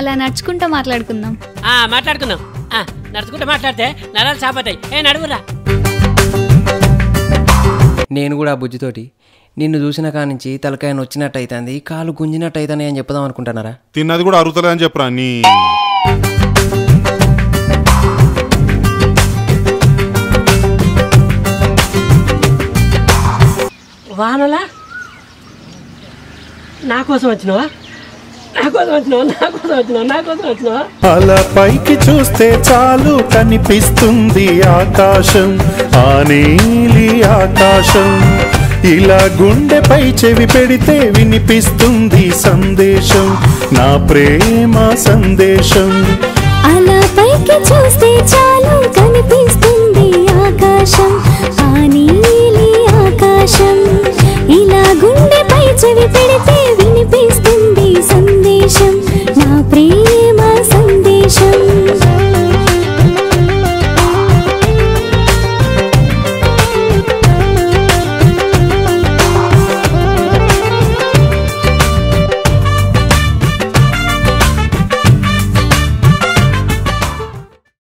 ఇలా నడుచుకుంటా మాట్లాడుకుందాం. మాట్లాడుకుందాం. నడుచుకుంటా మాట్లాడితే నరాలు చాపతాయి. నడువురా. నేను కూడా ఆ బుజ్జితోటి నిన్ను చూసిన కానించి తలకాయ నొచ్చినట్టు అవుతుంది, కాలు గుంజినట్టు అవుతానే అని చెప్దాం అనుకుంటున్నారా? తిన్నది కూడా అరుగుతలే అని చెప్పరా నీ. వానలా నా కోసం వచ్చినవా? అలా పైకి చూస్తే చాలు కనిపిస్తుంది ఆకాశం, ఆ నీలి ఆకాశం. ఇలా గుండెపై చెవి పెడితే వినిపిస్తుంది సందేశం, నా ప్రేమ సందేశం. అలా పైకి చూస్తే చాలు కనిపిస్తుంది ఆకాశం, ఆ నీలి ఆకాశం. ఇలా గుండెపై చెవి పెడితే